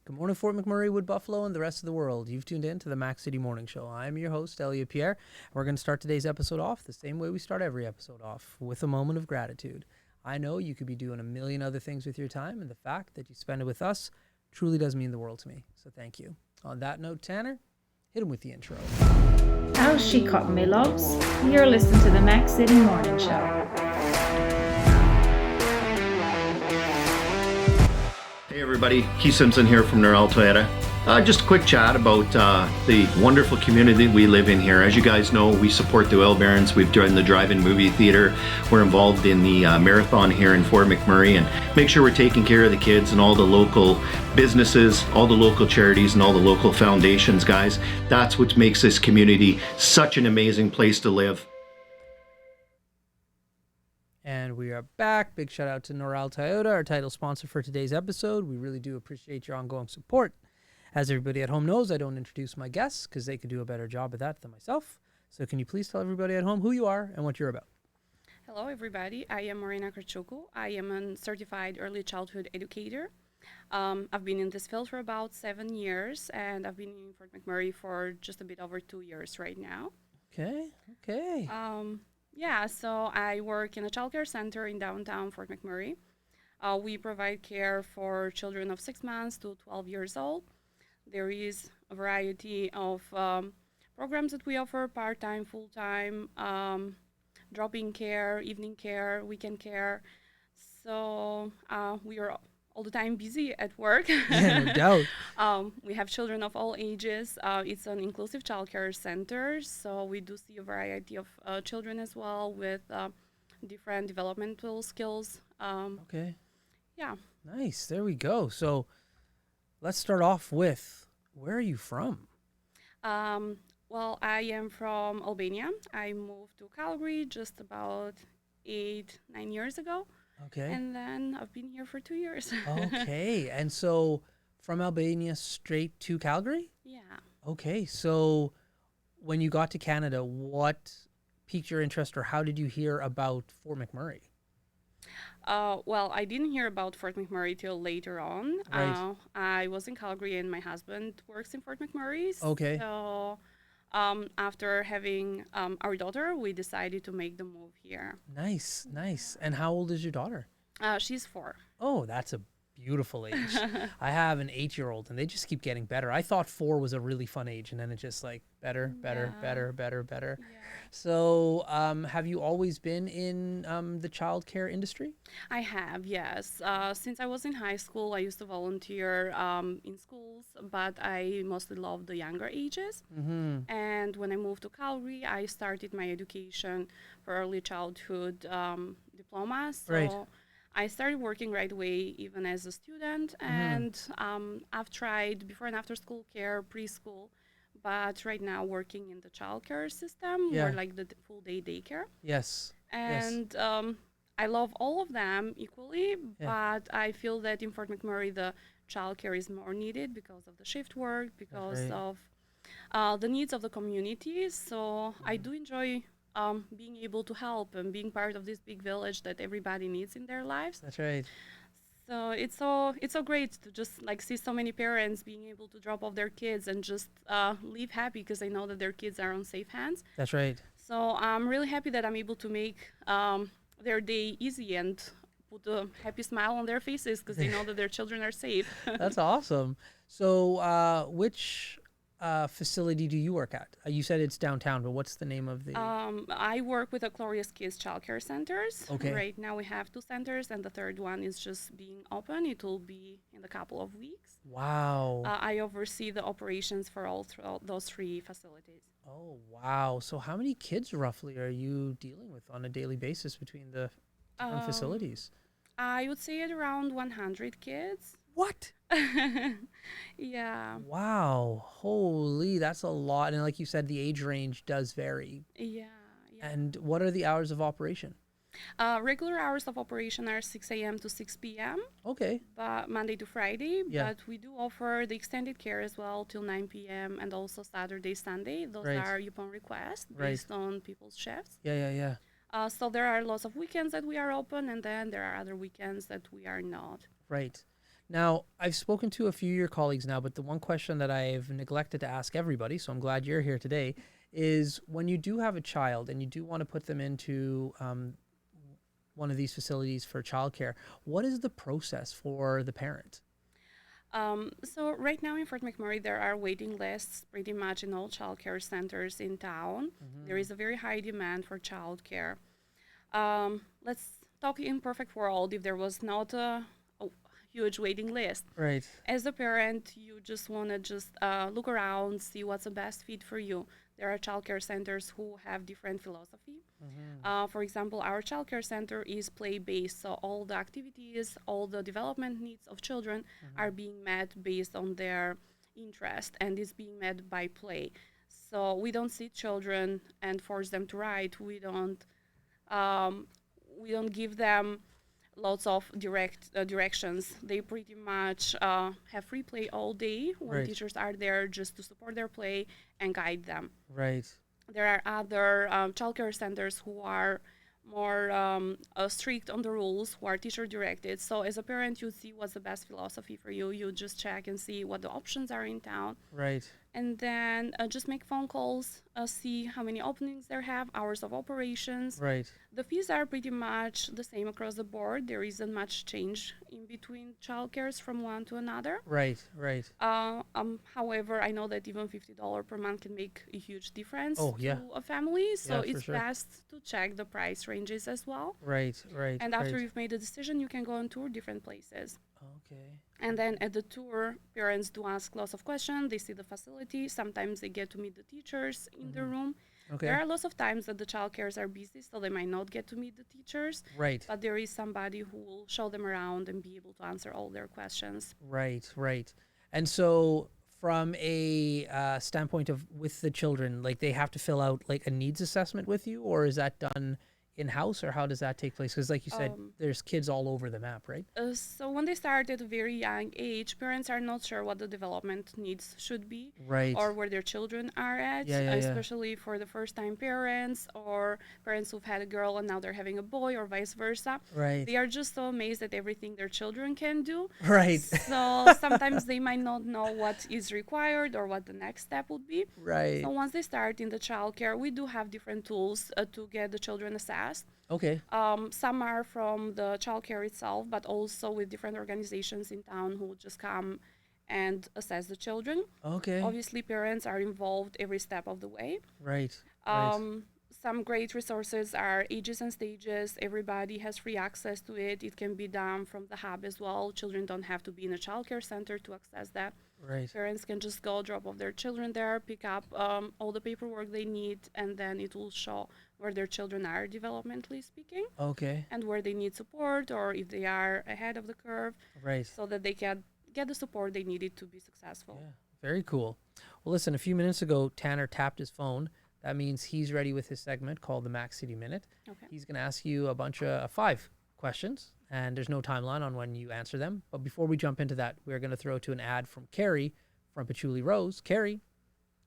Good morning, Fort McMurray, Wood Buffalo, and the rest of the world. You've tuned in to the Mac City Morning Show. I'm your host, Elliot Pierre. We're going to start today's episode off the same way we start every episode off, with a moment of gratitude. I know you could be doing a million other things with your time, and the fact that you spend it with us truly does mean the world to me. So thank you. On that note, Tanner, hit him with the intro. How's she cotton, me loves? You're listening to the Mac City Morning Show. Hey everybody, Keith Simpson here from Norel Toyota. Just a quick chat about the wonderful community we live in here. As you guys know, we support the Oil Barons. We've joined the drive-in movie theater. We're involved in the marathon here in Fort McMurray, and make sure we're taking care of the kids and all the local businesses, all the local charities, and all the local foundations, guys. That's what makes this community such an amazing place to live. And we are back. Big shout out to Norel Toyota, our title sponsor for today's episode. We really do appreciate your ongoing support. As everybody at home knows, I don't introduce my guests because they could do a better job at that than myself. So can you please tell everybody at home who you are and what you're about? Hello, everybody. I am Marina Kachuku. I am a certified early childhood educator. I've been in this field for about 7 years, and I've been in Fort McMurray for just a bit over 2 years right now. Okay. So I work in a childcare center in downtown Fort McMurray. We provide care for children of 6 months to 12 years old. There is a variety of programs that we offer: part-time, full-time, drop-in care, evening care, weekend care. So we are all the time busy at work. Yeah, no doubt. We have children of all ages. It's an inclusive childcare center, so we do see a variety of children as well with different developmental skills. Okay. Yeah. Nice. There we go. So let's start off with, where are you from? Well, I am from Albania. I moved to Calgary just about 8-9 years ago. Okay. And then I've been here for 2 years. Okay. And so from Albania straight to Calgary? Yeah. Okay. So when you got to Canada, what piqued your interest, or how did you hear about Fort McMurray? Well, I didn't hear about Fort McMurray till later on. Right. I was in Calgary, and my husband works in Fort McMurray. Okay. So after having our daughter, we decided to make the move here. Nice. And how old is your daughter? She's 4. Oh, that's a beautiful age. I have an 8-year-old, and they just keep getting better. I thought 4 was a really fun age, and then it's just like better. Yeah. So have you always been in the childcare industry? I have, yes. Since I was in high school, I used to volunteer in schools, but I mostly loved the younger ages. Mm-hmm. And when I moved to Calgary, I started my education for early childhood diploma. So Right. I started working right away, even as a student. Mm-hmm. And I've tried before and after school care, preschool, but right now working in the childcare system, Yeah. or like the full day daycare. Yes. And I love all of them equally, but I feel that in Fort McMurray, the childcare is more needed because of the shift work, because right. of the needs of the community. So I do enjoy being able to help and being part of this big village that everybody needs in their lives. That's right. So it's so great to just like see so many parents being able to drop off their kids and just leave happy because they know that their kids are on safe hands. That's right. So I'm really happy that I'm able to make their day easy and put a happy smile on their faces because they know that their children are safe. That's awesome. So which facility do you work at? You said it's downtown, but what's the name of the... I work with a Glorious Kids Childcare Centers. Okay. Right now we have 2 centers, and the third one is just being open. It will be in a couple of weeks. Wow. I oversee the operations for all those 3 facilities. Oh, wow. So how many kids roughly are you dealing with on a daily basis between the different facilities? I would say at around 100 kids. What? Yeah. Wow. Holy, that's a lot. And like you said, the age range does vary. Yeah. And what are the hours of operation? Regular hours of operation are 6 a.m. to 6 p.m. Okay. But Monday to Friday. Yeah. But we do offer the extended care as well till 9 p.m. and also Saturday, Sunday. Those Right. are upon request Right. based on people's shifts. Yeah. So there are lots of weekends that we are open, and then there are other weekends that we are not. Right. Now, I've spoken to a few of your colleagues now, but the one question that I've neglected to ask everybody, so I'm glad you're here today, is when you do have a child and you do want to put them into one of these facilities for childcare, what is the process for the parent? So right now in Fort McMurray, there are waiting lists pretty much in all childcare centers in town. There is a very high demand for childcare. Let's talk in perfect world if there was not a huge waiting list. Right. As a parent, you just want to just look around, see what's the best fit for you. There are childcare centers who have different philosophy. For example, our childcare center is play-based, so all the activities, all the development needs of children are being met based on their interest, and is being met by play. So we don't see children and force them to write. We don't give them lots of directions. They pretty much have free play all day when Right. teachers are there just to support their play and guide them. Right. There are other childcare centers who are more strict on the rules, who are teacher directed. So as a parent, you see what's the best philosophy for you. You just check and see what the options are in town. Right. And then just make phone calls, see how many openings there have, hours of operations. Right. The fees are pretty much the same across the board. There isn't much change in between childcares from one to another. Right. Right. However, I know that even $50 per month can make a huge difference Oh, yeah. to a family. So Yeah, for it's sure. best to check the price ranges as well. Right. Right. And after right. you've made a decision, you can go and tour different places. Okay. And then at the tour, parents do ask lots of questions. They see the facility. Sometimes they get to meet the teachers in the room. Okay. There are lots of times that the childcares are busy, so they might not get to meet the teachers. Right. But there is somebody who will show them around and be able to answer all their questions. Right. Right. And so, from a standpoint of with the children, like they have to fill out like a needs assessment with you, or is that done in house, or how does that take place? Because, like you said, there's kids all over the map, right? So when they start at a very young age, parents are not sure what the development needs should be, Right. or where their children are at, Yeah. especially for the first-time parents or parents who've had a girl and now they're having a boy, or vice versa. Right. They are just so amazed at everything their children can do. Right. So sometimes they might not know what is required or what the next step would be. Right. So once they start in the childcare, we do have different tools to get the children assessed. Okay. Some are from the childcare itself, but also with different organizations in town who just come and assess the children. Okay. Obviously, parents are involved every step of the way. Right. Right. Some great resources are Ages and Stages. Everybody has free access to it. It can be done from the hub as well. Children don't have to be in a childcare center to access that. Right. Parents can just go drop off their children there, pick up all the paperwork they need, and then it will show where their children are developmentally speaking, Okay. and where they need support, or if they are ahead of the curve, Right. so that they can get the support they needed to be successful. Yeah. Very cool. Well, listen, a few minutes ago, Tanner tapped his phone. That means he's ready with his segment called the Mac City Minute. Okay. He's going to ask you a bunch of 5 questions, and there's no timeline on when you answer them. But before we jump into that, we're going to throw to an ad from Carrie from Patchouli Rose. Carrie,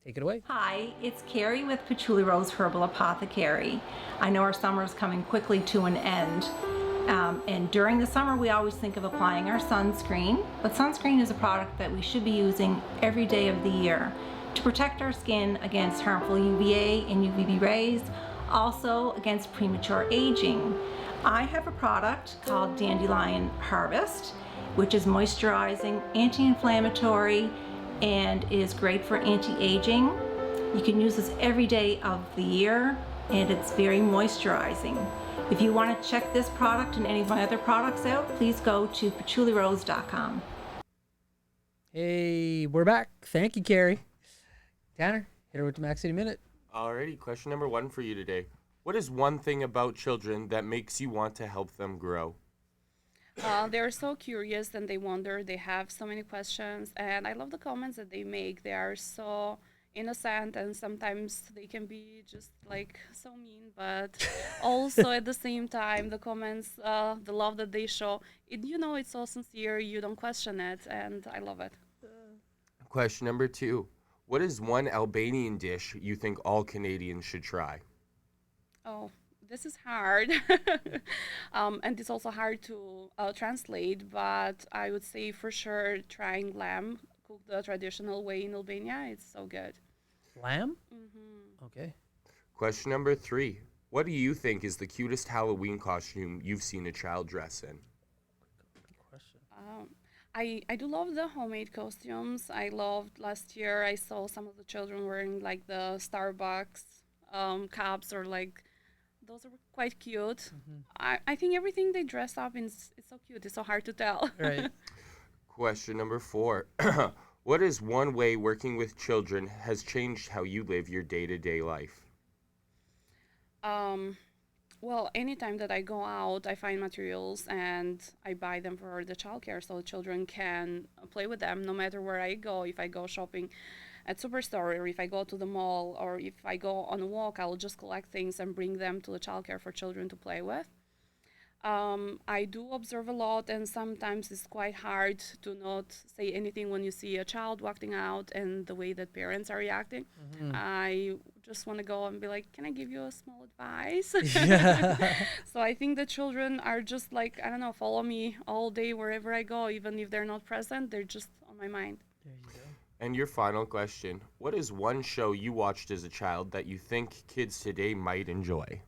take it away. Hi, it's Carrie with Patchouli Rose Herbal Apothecary. I know our summer is coming quickly to an end. And during the summer, we always think of applying our sunscreen, but sunscreen is a product that we should be using every day of the year to protect our skin against harmful UVA and UVB rays, also against premature aging. I have a product called Dandelion Harvest, which is moisturizing, anti-inflammatory, and is great for anti-aging. You can use this every day of the year, and it's very moisturizing. If you want to check this product and any of my other products out, please go to patchoulirose.com. Hey, we're back. Thank you, Carrie. Tanner, hit her with the Mac City Minute. Alrighty, question number 1 for you today. What is one thing about children that makes you want to help them grow? They're so curious and they wonder. They have so many questions, and I love the comments that they make. They are so innocent, and sometimes they can be just like so mean, but also at the same time, the comments, the love that they show, it's so sincere. You don't question it, and I love it. Question number 2. What is one Albanian dish you think all Canadians should try? Oh, this is hard. And it's also hard to translate, but I would say for sure trying lamb cooked the traditional way in Albania. It's so good. Lamb? Hmm. Okay. Question number 3. What do you think is the cutest Halloween costume you've seen a child dress in? Question. I do love the homemade costumes. I loved last year. I saw some of the children wearing like the Starbucks caps, or like those are quite cute. I think everything they dress up in is so cute. It's so hard to tell. Right. Question number 4. What is one way working with children has changed how you live your day-to-day life? Well, anytime that I go out, I find materials and I buy them for the childcare so children can play with them no matter where I go. If I go shopping at Superstore, or if I go to the mall, or if I go on a walk, I'll just collect things and bring them to the childcare for children to play with. I do observe a lot, and sometimes it's quite hard to not say anything when you see a child walking out and the way that parents are reacting. I just want to go and be like, can I give you a small advice? Yeah. So I think the children are just like, I don't know, follow me all day wherever I go, even if they're not present, they're just on my mind. There you go. And your final question. What is one show you watched as a child that you think kids today might enjoy?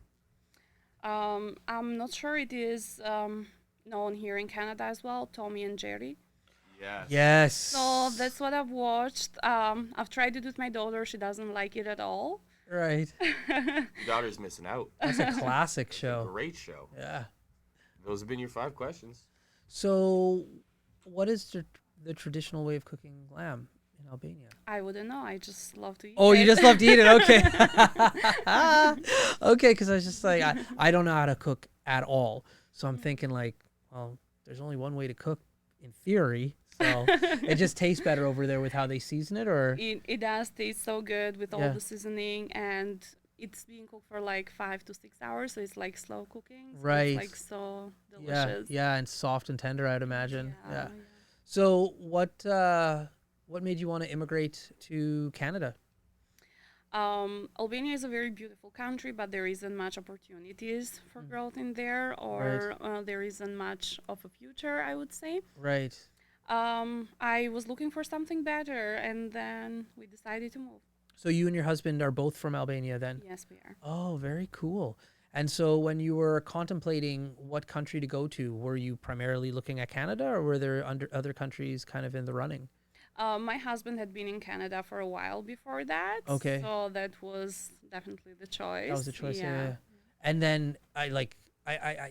I'm not sure it is known here in Canada as well, Tommy and Jerry. Yes. Yes. So that's what I've watched. I've tried it with my daughter. She doesn't like it at all. Right. Your daughter's missing out. That's a classic show. Great show. Yeah. Those have been your 5 questions. So, what is the traditional way of cooking lamb in Albania? I wouldn't know. I just love to eat Oh, it. you just love to eat it? Okay. Okay, because I was just like, I don't know how to cook at all. So I'm thinking like, well, there's only one way to cook in theory. So it just tastes better over there with how they season it, or? It does taste so good with all Yeah. the seasoning, and it's being cooked for like 5 to 6 hours, so it's like slow cooking. So Right. It's like so Yeah, delicious. yeah, and soft and tender, I'd imagine. Yeah. Yeah. So what made you want to immigrate to Canada? Albania is a very beautiful country, but there isn't much opportunities for growth in there, or there isn't much of a future, I would say. Right. I was looking for something better, and then we decided to move. So you and your husband are both from Albania then? Yes, we are. Oh, very cool. And so when you were contemplating what country to go to, were you primarily looking at Canada, or were there other countries kind of in the running? My husband had been in Canada for a while before that. Okay. So that was definitely the choice. That was the choice. Yeah. And then I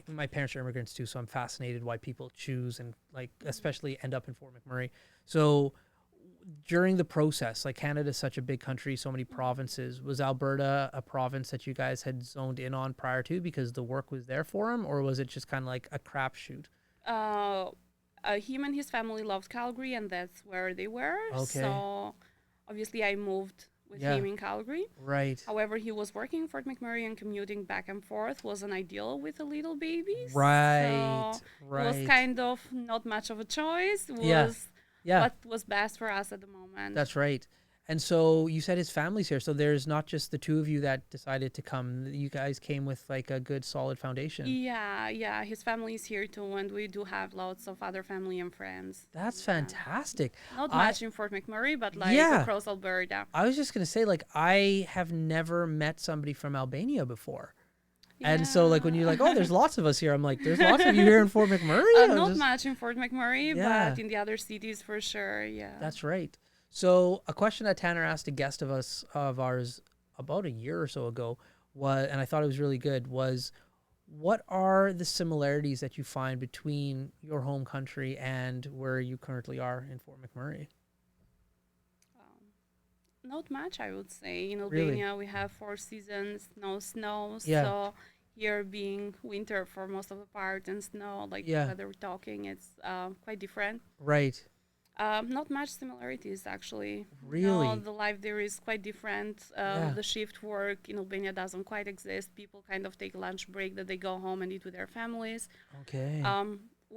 my parents are immigrants too, so I'm fascinated why people choose and like especially end up in Fort McMurray. So during the process, like Canada's such a big country, so many provinces. Was Alberta a province that you guys had zoned in on prior to because the work was there for him, or was it just kind of like a crapshoot? Him and his family loved Calgary, and that's where they were. Okay. So obviously I moved with Yeah. him in Calgary. Right. However, he was working in Fort McMurray, and commuting back and forth wasn't ideal with a little baby. Right. So it Right. was kind of not much of a choice. It Yeah. was Yeah. what was best for us at the moment. That's right. And so you said his family's here. So there's not just the two of you that decided to come. You guys came with like a good solid foundation. Yeah, his family is here too, and we do have lots of other family and friends. That's Yeah. fantastic. Not I- much in Fort McMurray, but like Yeah. across Alberta. I was just going to say, like, I have never met somebody from Albania before. And so, like, when you're like, oh, there's lots of us here, I'm like, there's lots of you here in Fort McMurray? I'm Not just- much in Fort McMurray, Yeah. but in the other cities for sure. Yeah. That's right. So a question that Tanner asked a guest of ours about a year or so ago was, and I thought it was really good, was what are the similarities that you find between your home country and where you currently are in Fort McMurray? Not much, I would say. In Really? Albania, we have 4 seasons, no snow. Yeah. So here being winter for most of the part and snow, like Yeah. weather we're talking, it's quite different. Right. Not much similarities, actually. Really? No, the life there is quite different. Yeah. The shift work in Albania doesn't quite exist. People kind of take lunch break that they go home and eat with their families. Okay.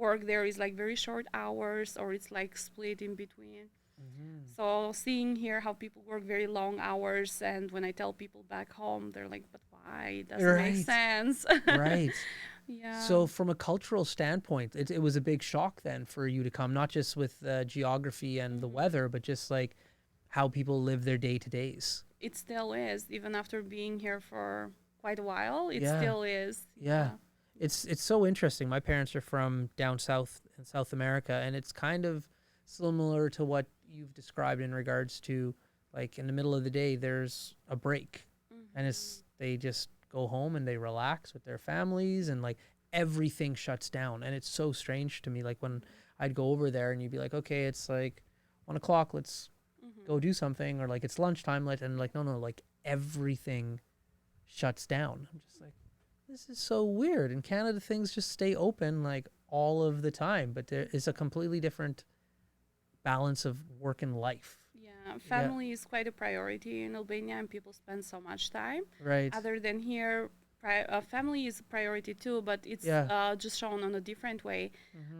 work there is like very short hours, or it's like split in between. So seeing here how people work very long hours, and when I tell people back home, they're like, but why? It doesn't make Right. sense. Right. Yeah. So from a cultural standpoint, it was a big shock then for you to come, not just with geography and the weather, but just like how people live their day-to-days. It still is, even after being here for quite a while, it Yeah. still is. Yeah. It's so interesting. My parents are from down south in South America, and it's kind of similar to what you've described in regards to, like, in the middle of the day there's a break, and it's they just go home and they relax with their families, and like everything shuts down. And it's so strange to me, like when I'd go over there and you'd be like, okay, it's like 1 o'clock, let's go do something, or like it's lunchtime, and like no, like everything shuts down. I'm just like, this is so weird. In Canada, things just stay open like all of the time, but there is a completely different balance of work and life. Yeah, family is quite a priority in Albania, and people spend so much time. Right. Other than here, family is a priority too, but it's just shown on a different way.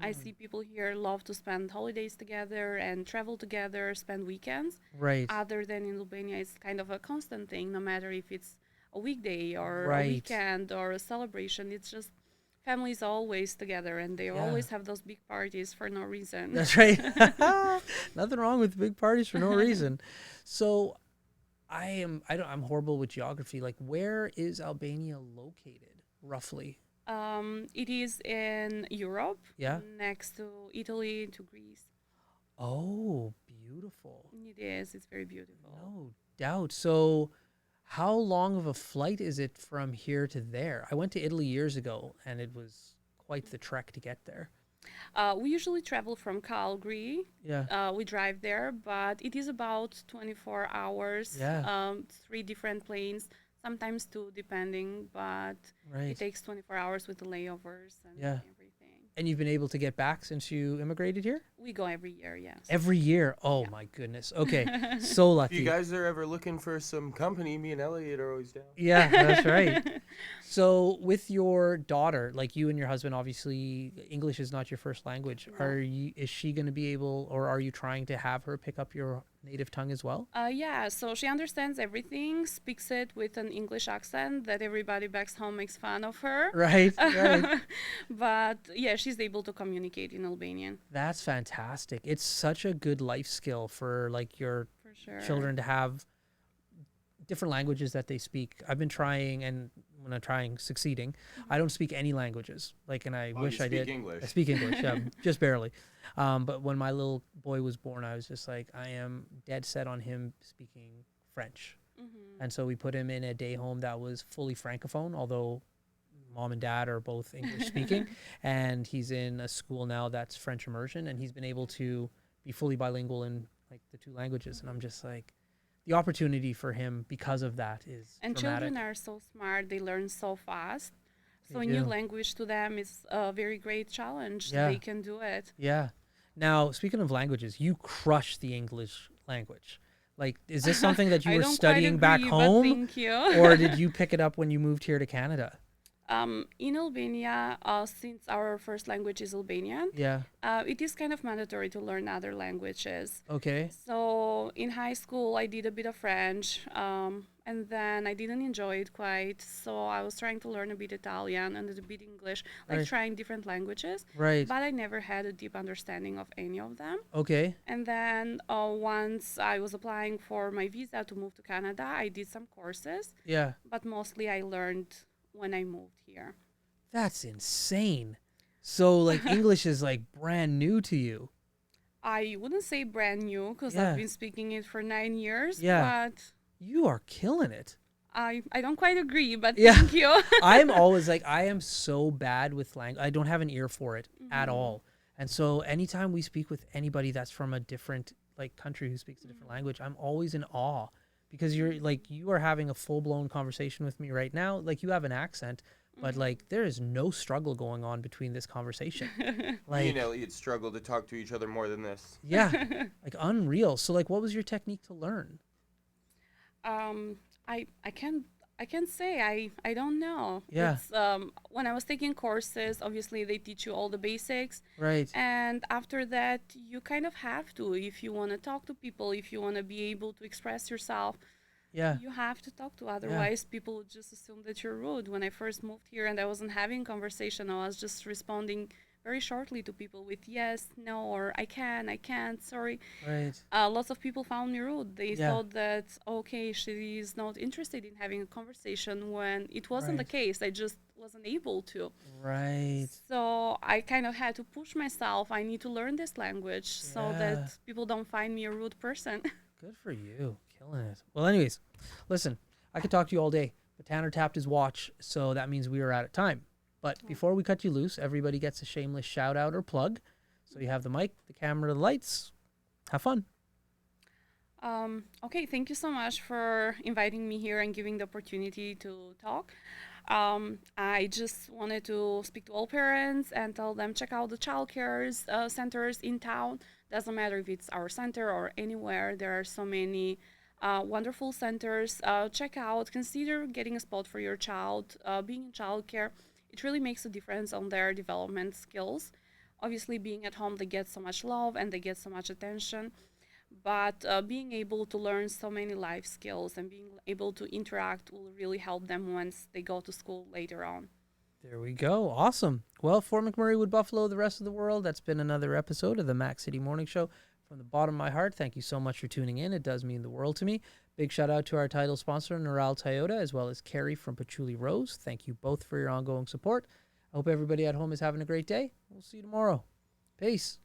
I see people here love to spend holidays together and travel together, spend weekends. Right. Other than in Albania, it's kind of a constant thing, no matter if it's a weekday or Right. a weekend or a celebration. It's just families always together, and they always have those big parties for no reason. That's right. Nothing wrong with big parties for no reason. So I'm horrible with geography. Like, where is Albania located roughly? It is in Europe, Yeah. next to Italy, to Greece. Oh, beautiful. It is. It's very beautiful. No doubt. So how long of a flight is it from here to there? I went to Italy years ago, and it was quite the trek to get there. We usually travel from Calgary. Yeah. We drive there, but it is about 24 hours. Yeah. 3 different planes, sometimes 2, depending, but Right. it takes 24 hours with the layovers and Yeah. everything. And you've been able to get back since you immigrated here? We go every year, yes. Every year? Oh, my goodness. Okay. So lucky. If you guys are ever looking for some company, me and Elliot are always down. Yeah, that's right. So with your daughter, like you and your husband, obviously English is not your first language. No. Is she going to be able, or are you trying to have her pick up your native tongue as well? Yeah, so she understands everything, speaks it with an English accent that everybody back home makes fun of her. Right, right. But yeah, she's able to communicate in Albanian. That's fantastic. It's such a good life skill for like your For sure. children to have different languages that they speak. I've been trying, and when I'm trying, succeeding. I don't speak any languages, like, and I wish you I speak did. English. I speak English, yeah, just barely. But when my little boy was born, I was just like, I am dead set on him speaking French. And so we put him in a day home that was fully francophone, although mom and dad are both English speaking. And he's in a school now that's French immersion, and he's been able to be fully bilingual in like the 2 languages. And I'm just like, the opportunity for him because of that is And dramatic. children are so smart, they learn so fast. So They a new do. language to them is a very great challenge. Yeah. They can do it. Yeah. Now, speaking of languages, you crush the English language. Like, is this something that you I were don't studying quite back agree, but home, thank you. or did you pick it up when you moved here to Canada? In Albania, since our first language is Albanian, Yeah. it is kind of mandatory to learn other languages. Okay. So in high school, I did a bit of French, and then I didn't enjoy it quite. So I was trying to learn a bit Italian and a bit English, like Right. trying different languages. Right. But I never had a deep understanding of any of them. Okay. And then once I was applying for my visa to move to Canada, I did some courses, Yeah. but mostly I learned when I moved here. That's insane. So, like, English is like brand new to you. I wouldn't say brand new because Yeah. I've been speaking it for 9 years, Yeah. but You are killing it. I don't quite agree, but Yeah. thank you. I'm always like, I am so bad with language. I don't have an ear for it at all. And so anytime we speak with anybody that's from a different like country who speaks a different language, I'm always in awe, because you're like, you are having a full-blown conversation with me right now. Like, you have an accent, but like there is no struggle going on between this conversation. Me Like, and Elliot struggle to talk to each other more than this. yeah, like unreal. So like, what was your technique to learn? I can't I can say I don't know. Yeah. It's, when I was taking courses, obviously they teach you all the basics, Right. and after that you kind of have to, if you want to talk to people, if you want to be able to express yourself, Yeah. you have to talk to. Otherwise, people would just assume that you're rude. When I first moved here and I wasn't having conversation, I was just responding very shortly to people with yes, no, or I can, I can't, sorry. Right. Lots of people found me rude. They Yeah. thought that, okay, she is not interested in having a conversation, when it wasn't the Right. case. I just wasn't able to. Right. So I kind of had to push myself. I need to learn this language so Yeah. that people don't find me a rude person. Good for you. Killing it. Well, anyways, listen, I could talk to you all day, but Tanner tapped his watch, so that means we are out of time. But before we cut you loose, everybody gets a shameless shout out or plug. So you have the mic, the camera, the lights. Have fun. Okay, thank you so much for inviting me here and giving the opportunity to talk. I just wanted to speak to all parents and tell them check out the childcare centers in town. Doesn't matter if it's our center or anywhere. There are so many wonderful centers. Check out, consider getting a spot for your child. Being in childcare, it really makes a difference on their development skills. Obviously, being at home, they get so much love and they get so much attention. But being able to learn so many life skills and being able to interact will really help them once they go to school later on. There we go. Awesome. Well, Fort McMurray, Wood Buffalo, the rest of the world, that's been another episode of the Mac City Morning Show. From the bottom of my heart, thank you so much for tuning in. It does mean the world to me. Big shout out to our title sponsor, Neural Toyota, as well as Carrie from Patchouli Rose. Thank you both for your ongoing support. I hope everybody at home is having a great day. We'll see you tomorrow. Peace.